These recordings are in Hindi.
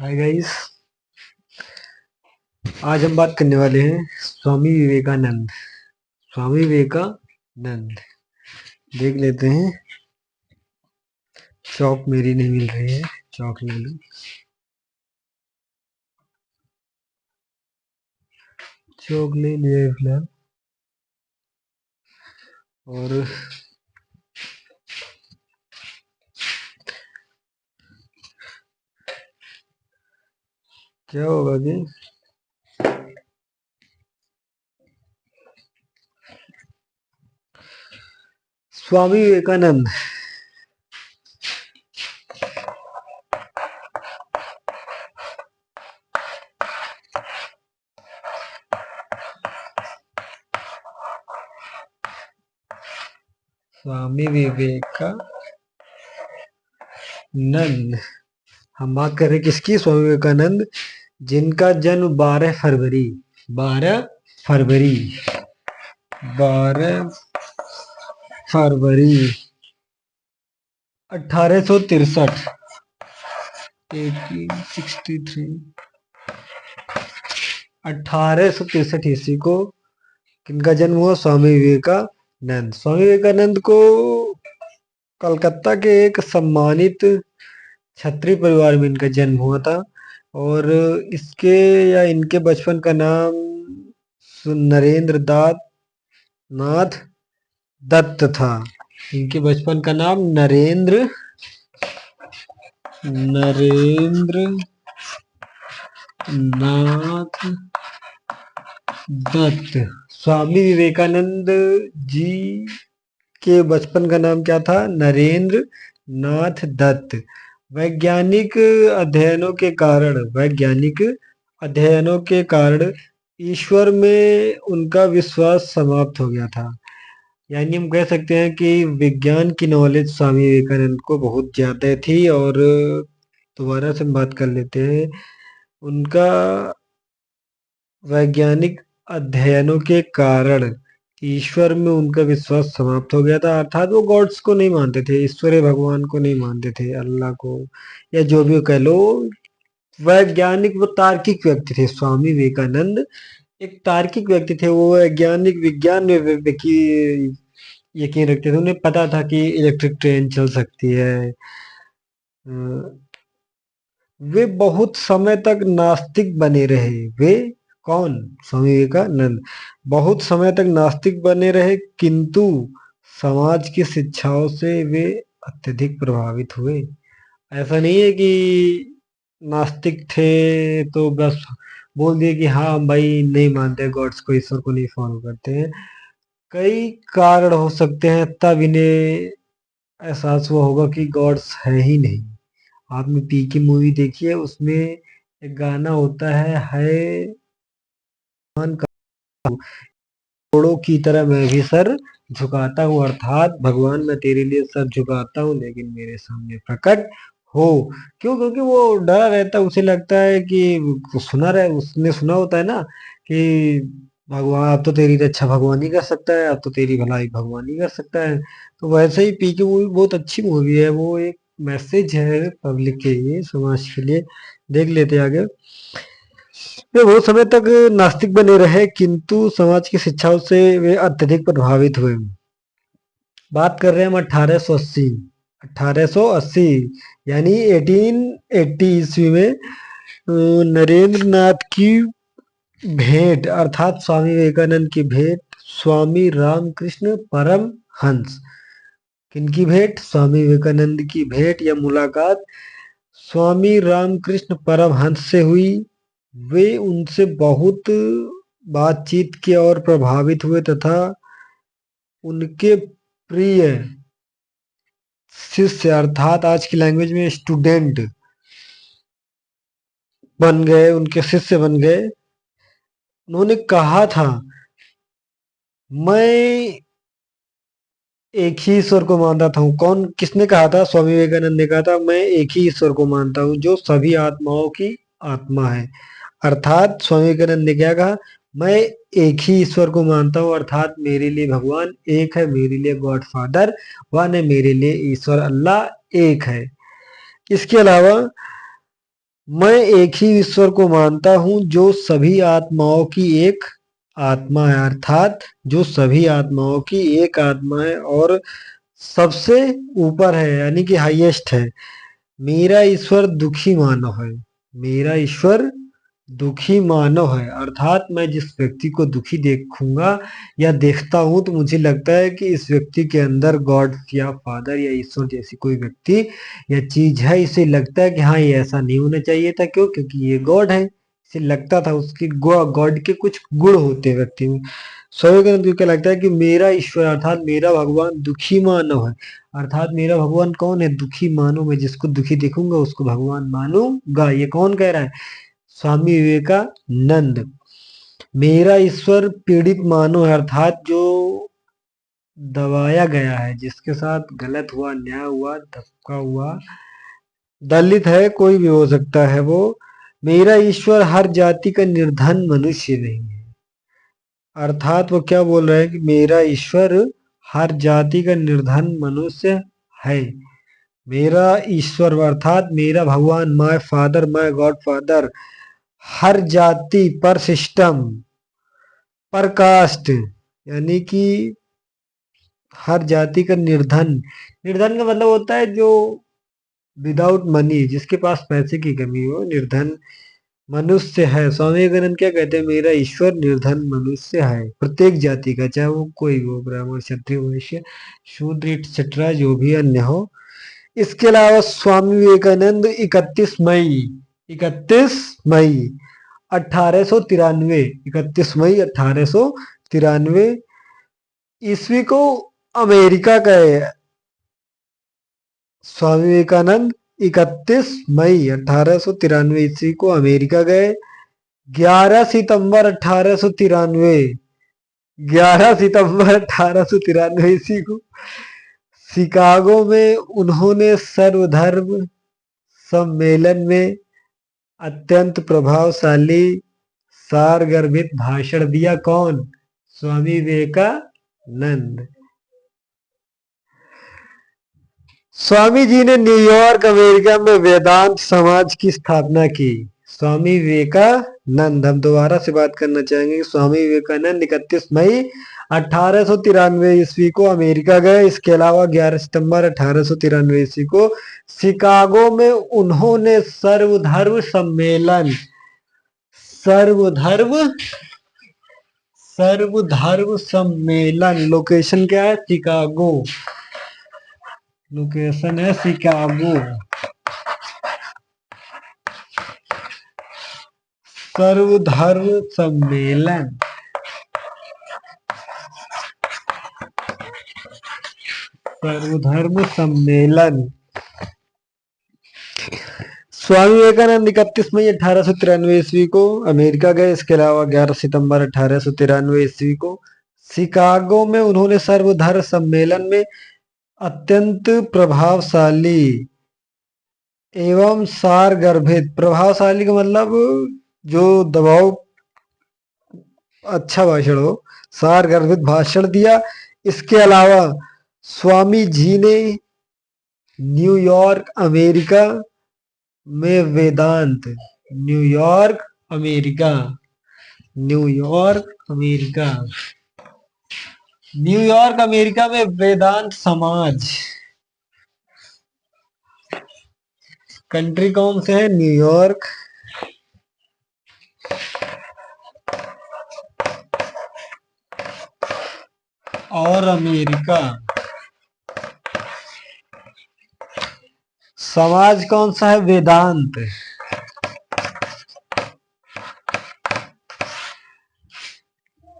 Hi guys. आज हम बात करने वाले हैं स्वामी विवेकानंद। स्वामी विवेकानंद देख लेते हैं। चौक मेरी नहीं मिल रही है, चौक ले लूं। चौक ले लिया है फिलहाल। और क्या होगा कि स्वामी विवेकानंद स्वामी विवेकानंद हम बात कर रहे हैं किसकी? स्वामी विवेकानंद, जिनका जन्म 12 फरवरी 12 फरवरी 1863 1863 1863 ईस्वी को किनका जन्म हुआ? स्वामी विवेकानंद। स्वामी विवेकानंद को कलकत्ता के एक सम्मानित क्षत्रिय परिवार में इनका जन्म हुआ था। और इसके या इनके बचपन का नाम नरेंद्र नाथ दत्त था। इनके बचपन का नाम नरेंद्र नाथ दत्त। स्वामी विवेकानंद जी के बचपन का नाम क्या था? नरेंद्र नाथ दत्त। वैज्ञानिक अध्ययनों के कारण ईश्वर में उनका विश्वास समाप्त हो गया था। यानी हम कह सकते हैं कि विज्ञान की नॉलेज स्वामी विवेकानंद को बहुत ज्यादा थी। और दोबारा से हम बात कर लेते हैं। उनका वैज्ञानिक अध्ययनों के कारण ईश्वर में उनका विश्वास समाप्त हो गया था। अर्थात वो गॉड्स को नहीं मानते थे, ईश्वर भगवान को नहीं मानते थे, अल्लाह को या जो भी कह लो। वैज्ञानिक, वो तार्किक व्यक्ति थे। स्वामी विवेकानंद एक तार्किक व्यक्ति थे। वो वैज्ञानिक विज्ञान में यकीन रखते थे। उन्हें पता था कि इलेक्ट्रिक ट्रेन चल सकती है। वे बहुत समय तक नास्तिक बने रहे। वे कौन? स्वामी विवेकानंद बहुत समय तक नास्तिक बने रहे, किंतु समाज की शिक्षाओं से वे अत्यधिक प्रभावित हुए। ऐसा नहीं है कि नास्तिक थे तो बस बोल दिए कि हाँ भाई नहीं मानते गॉड्स को, ईश्वर को नहीं फॉलो करते हैं। कई कारण हो सकते हैं तब इन्हें एहसास हुआ होगा कि गॉड्स है ही नहीं। आपने पी की मूवी देखी है? उसमें एक गाना होता है भगवान का घोड़ों की तरह मैं भी सर झुकाता हूँ। अर्थात भगवान मैं तेरे लिए सर झुकाता हूँ, लेकिन मेरे सामने प्रकट हो। क्यों? क्योंकि वो डरा रहता है। उसे लगता है कि उसने सुना होता है ना कि भगवान अब तो तेरी रक्षा भगवान ही कर सकता है, अब तो तेरी भलाई भगवान ही कर सकता है। तो वैसे ही पी की मूवी बहुत अच्छी मूवी है। वो एक मैसेज है पब्लिक के लिए, समाज के लिए। देख लेते हैं आगे। वे बहुत समय तक नास्तिक बने रहे, किंतु समाज की शिक्षाओं से वे अत्यधिक प्रभावित हुए। बात कर रहे हैं हम 1880 यानी 1880 ईस्वी में नरेंद्र नाथ की भेंट, अर्थात स्वामी विवेकानंद की भेंट स्वामी रामकृष्ण परमहंस। किनकी भेंट? स्वामी विवेकानंद की भेंट या मुलाकात स्वामी रामकृष्ण परमहंस से हुई। वे उनसे बहुत बातचीत किए और प्रभावित हुए तथा उनके प्रिय शिष्य, अर्थात आज की लैंग्वेज में स्टूडेंट बन गए, उनके शिष्य बन गए। उन्होंने कहा था, मैं एक ही ईश्वर को मानता था। कौन, किसने कहा था? स्वामी विवेकानंद ने कहा था, मैं एक ही ईश्वर को मानता हूँ जो सभी आत्माओं की आत्मा है। अर्थात स्वामी विवेकानंद ने क्या कहा? मैं एक ही ईश्वर को मानता हूँ, अर्थात मेरे लिए भगवान एक है, मेरे लिए गॉड फादर वन है, मेरे लिए ईश्वर अल्लाह एक है। इसके अलावा मैं एक ही ईश्वर को मानता हूँ जो सभी आत्माओं की एक आत्मा है, अर्थात जो सभी आत्माओं की एक आत्मा है और सबसे ऊपर है, यानी कि हाईएस्ट है। मेरा ईश्वर दुखी मानव है। मेरा ईश्वर दुखी मानव है, अर्थात मैं जिस व्यक्ति को दुखी देखूंगा या देखता हूं तो मुझे लगता है कि इस व्यक्ति के अंदर गॉड या फादर या ईश्वर जैसी कोई व्यक्ति या चीज है। इसे लगता है कि हाँ, ये ऐसा नहीं होना चाहिए था। क्यों? क्योंकि ये गॉड है। इसे लगता था उसकी गॉड के कुछ गुण होते हैं व्यक्ति में। स्वामी को क्या लगता है कि मेरा ईश्वर अर्थात मेरा भगवान दुखी मानव है। अर्थात मेरा भगवान कौन है? दुखी मानो। मैं जिसको दुखी देखूंगा उसको भगवान मानूंगा। ये कौन कह रहा है? स्वामी विवेकानंद। मेरा ईश्वर पीड़ित मानो है, अर्थात जो दबाया गया है, जिसके साथ गलत हुआ, अन्याय हुआ, धक्का हुआ, दलित है, कोई भी हो सकता है वो। मेरा ईश्वर हर जाति का निर्धन मनुष्य नहीं है। अर्थात वो क्या बोल रहे हैं कि मेरा ईश्वर हर जाति का निर्धन मनुष्य है। मेरा ईश्वर अर्थात मेरा भगवान, my father, my God father, हर जाति पर सिस्टम पर कास्ट, यानी कि हर जाति का निर्धन। निर्धन का मतलब होता है जो विदाउट मनी, जिसके पास पैसे की कमी हो, निर्धन मनुष्य है। स्वामी विवेकानंद क्या कहते हैं? मेरा ईश्वर निर्धन मनुष्य है, प्रत्येक जाति का, चाहे वो कोई भी हो, ब्राह्मण, क्षत्रिय, वैश्य, शूद्र एक्सेट्रा, जो भी अन्य हो। इसके अलावा स्वामी विवेकानंद 31 मई 1893, 31 मई 1893 ईस्वी को अमेरिका गए। स्वामी विवेकानंद 31 मई 1893 ईस्वी को अमेरिका गए। 11 सितंबर 1893, 11 सितंबर 1893 ईस्वी को शिकागो में उन्होंने सर्वधर्म सम्मेलन में अत्यंत प्रभावशाली सारगर्भित भाषण दिया। कौन? स्वामी विवेकानंद। स्वामी जी ने न्यूयॉर्क अमेरिका में वेदांत समाज की स्थापना की। स्वामी विवेकानंद, हम दोबारा से बात करना चाहेंगे कि स्वामी विवेकानंद 31 मई 1893 ईस्वी को अमेरिका गए। इसके अलावा 11 सितंबर 1893 ईस्वी को शिकागो में उन्होंने सर्वधर्म सम्मेलन, सर्वधर्म सर्वधर्म सम्मेलन, लोकेशन क्या है? शिकागो। लोकेशन है शिकागो। सर्वधर्म सम्मेलन, सर्वधर्म सम्मेलन। स्वामी विवेकानंद 31 मई 1893 ईस्वी को अमेरिका गए। इसके अलावा 11 सितंबर 1893 ईस्वी को शिकागो में उन्होंने सर्वधर्म सम्मेलन में अत्यंत प्रभावशाली एवं सारगर्भित, प्रभावशाली का मतलब जो दबाव, अच्छा भाषण हो, सारगर्भित भाषण दिया। इसके अलावा स्वामी जी ने न्यूयॉर्क अमेरिका में Vedanta, New York America, New York America, New York America में वेदांत समाज, कंट्री कौन से है? न्यूयॉर्क और अमेरिका। समाज कौन सा है? वेदांत।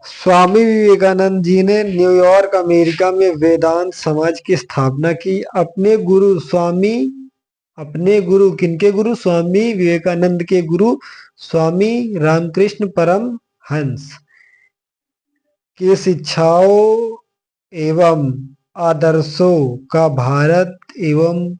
स्वामी विवेकानंद जी ने न्यूयॉर्क अमेरिका में वेदांत समाज की स्थापना की। अपने गुरु स्वामी, अपने गुरु, किनके गुरु? स्वामी विवेकानंद के गुरु स्वामी रामकृष्ण परमहंस की शिक्षाओं एवं आदर्शों का भारत एवं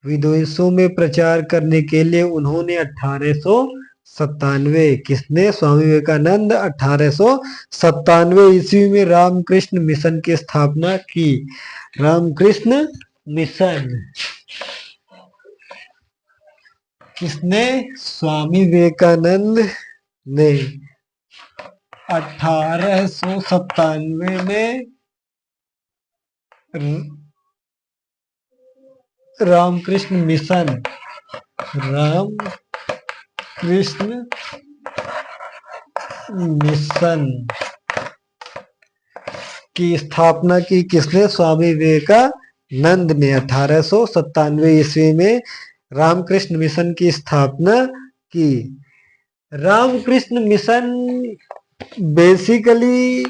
विदेशों में प्रचार करने के लिए उन्होंने 1897, किसने? स्वामी विवेकानंद 1897 ईस्वी में रामकृष्ण मिशन की स्थापना की। रामकृष्ण मिशन, किसने? स्वामी विवेकानंद ने 1897 में रामकृष्ण मिशन रामकृष्ण मिशन की स्थापना की। किसने? स्वामी विवेकानंद ने 1897 ईस्वी में रामकृष्ण मिशन की स्थापना की। रामकृष्ण मिशन बेसिकली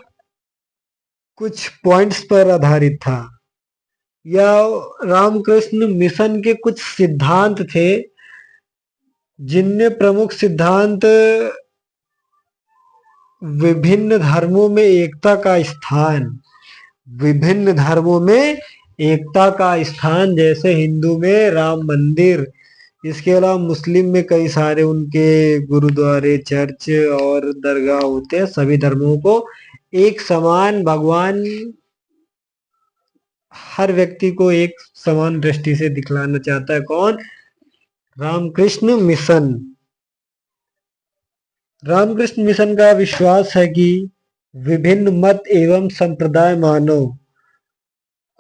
कुछ पॉइंट्स पर आधारित था, या रामकृष्ण मिशन के कुछ सिद्धांत थे, जिनमें प्रमुख सिद्धांत विभिन्न धर्मों में एकता का स्थान, विभिन्न धर्मों में एकता का स्थान, जैसे हिंदू में राम मंदिर, इसके अलावा मुस्लिम में कई सारे उनके गुरुद्वारे, चर्च और दरगाह होते हैं। सभी धर्मों को एक समान भगवान हर व्यक्ति को एक समान दृष्टि से दिखलाना चाहता है। कौन? रामकृष्ण मिशन। रामकृष्ण मिशन का विश्वास है कि विभिन्न मत एवं संप्रदाय मानव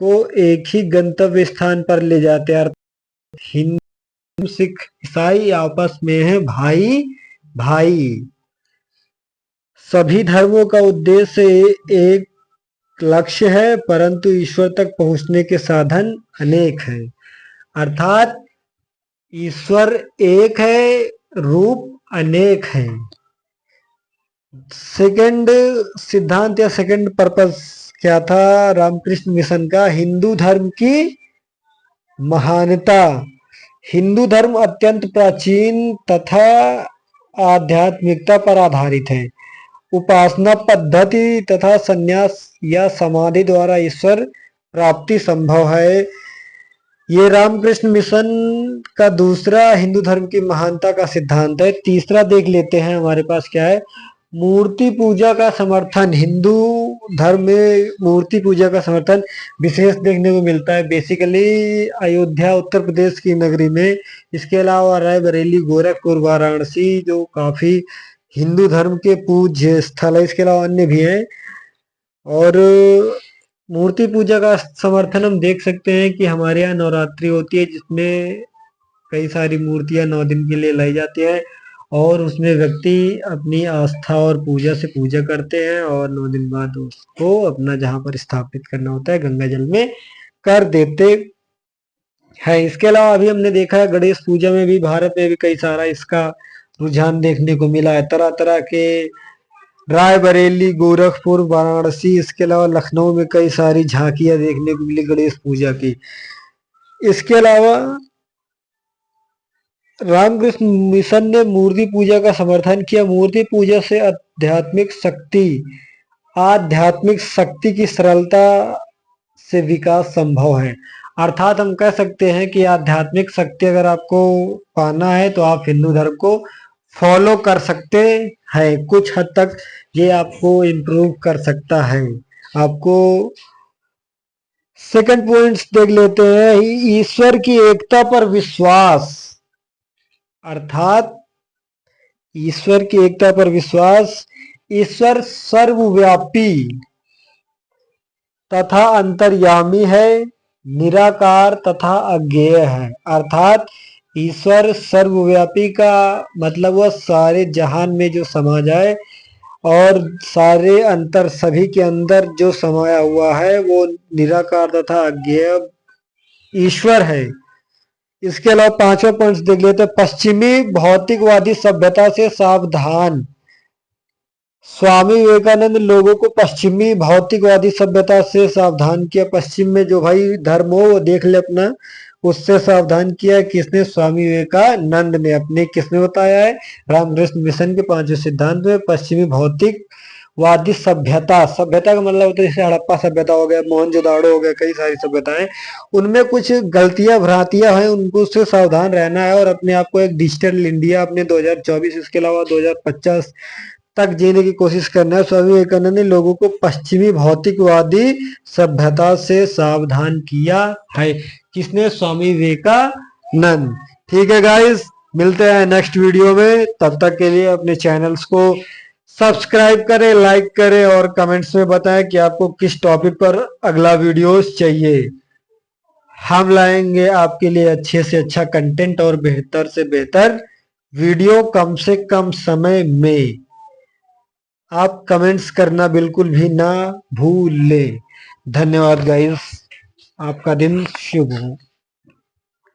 को एक ही गंतव्य स्थान पर ले जाते हैं। हिंदू, सिख, ईसाई आपस में है भाई भाई। सभी धर्मों का उद्देश्य एक लक्ष्य है, परंतु ईश्वर तक पहुंचने के साधन अनेक हैं। अर्थात ईश्वर एक है, रूप अनेक हैं। सेकंड सिद्धांत या सेकंड पर्पस क्या था रामकृष्ण मिशन का? हिंदू धर्म की महानता। हिंदू धर्म अत्यंत प्राचीन तथा आध्यात्मिकता पर आधारित है। उपासना पद्धति तथा संन्यास या समाधि द्वारा ईश्वर प्राप्ति संभव है। ये रामकृष्ण मिशन का दूसरा हिंदू धर्म की महानता का सिद्धांत है। तीसरा देख लेते हैं, हमारे पास क्या है? मूर्ति पूजा का समर्थन। हिंदू धर्म में मूर्ति पूजा का समर्थन विशेष देखने को मिलता है, बेसिकली अयोध्या उत्तर प्रदेश की नगरी में। इसके अलावा रायबरेली, गोरखपुर, वाराणसी जो काफी हिंदू धर्म के पूज्य स्थल है। इसके अलावा अन्य भी हैं। और मूर्ति पूजा का समर्थन हम देख सकते हैं कि हमारे यहाँ नवरात्रि होती है, जिसमें कई सारी मूर्तियां 9 दिन के लिए लाई जाती है, और उसमें व्यक्ति अपनी आस्था और पूजा से पूजा करते हैं, और 9 दिन बाद उसको अपना जहां पर स्थापित करना होता है गंगा जल में कर देते हैं। इसके अलावा अभी हमने देखा है गणेश पूजा में भी, भारत में भी कई सारा इसका रुझान देखने को मिला है। तरह तरह के रायबरेली, गोरखपुर, वाराणसी, इसके अलावा लखनऊ में कई सारी झांकियां देखने को मिली गणेश पूजा की। इसके अलावा रामकृष्ण मिशन ने मूर्ति पूजा का समर्थन किया। मूर्ति पूजा से आध्यात्मिक शक्ति की सरलता से विकास संभव है। अर्थात हम कह सकते हैं कि आध्यात्मिक शक्ति अगर आपको पाना है तो आप हिंदू धर्म को फॉलो कर सकते हैं। कुछ हद तक ये आपको इम्प्रूव कर सकता है आपको। सेकंड पॉइंट्स देख लेते हैं। ईश्वर की एकता पर विश्वास। अर्थात ईश्वर की एकता पर विश्वास। ईश्वर सर्वव्यापी तथा अंतर्यामी है, निराकार तथा अज्ञेय है। अर्थात ईश्वर सर्वव्यापी का मतलब वह सारे जहान में जो समा जाए, और सारे अंतर सभी के अंदर जो समाया हुआ है वो निराकार तथा अज्ञेय ईश्वर है। इसके अलावा पांचवा पॉइंट देख लेते हैं। पश्चिमी भौतिकवादी सभ्यता से सावधान। स्वामी विवेकानंद लोगों को पश्चिमी भौतिकवादी सभ्यता से सावधान किया। पश्चिम में जो भाई धर्म हो वो देख ले अपना, उससे सावधान किया। किसने? स्वामी विवेकानंद ने। अपने किसने बताया है? रामकृष्ण मिशन के 5 सिद्धांत में पश्चिमी भौतिकवादी सभ्यता। सभ्यता का मतलब होता है जैसे हड़प्पा सभ्यता हो गया, मोहनजोदाड़ो हो गया, कई सारी सभ्यताएं, उनमें कुछ गलतियां भ्रांतियां हैं, उनको उससे सावधान रहना है और अपने आप को एक डिजिटल इंडिया अपने 2024 इसके अलावा 2050 तक जीने की कोशिश करना है। स्वामी विवेकानंद ने लोगों को पश्चिमी भौतिकवादी सभ्यता से सावधान किया है। किसने? स्वामी विवेकानंद। ठीक है गाइस, मिलते हैं नेक्स्ट वीडियो में, तब तक के लिए अपने चैनल्स को सब्सक्राइब करें, लाइक करें और कमेंट्स में बताएं कि आपको किस टॉपिक पर अगला वीडियोस चाहिए। हम लाएंगे आपके लिए अच्छे से अच्छा कंटेंट और बेहतर से बेहतर वीडियो कम से कम समय में। आप कमेंट्स करना बिल्कुल भी ना भूलें। धन्यवाद गाइस, आपका दिन शुभ हो।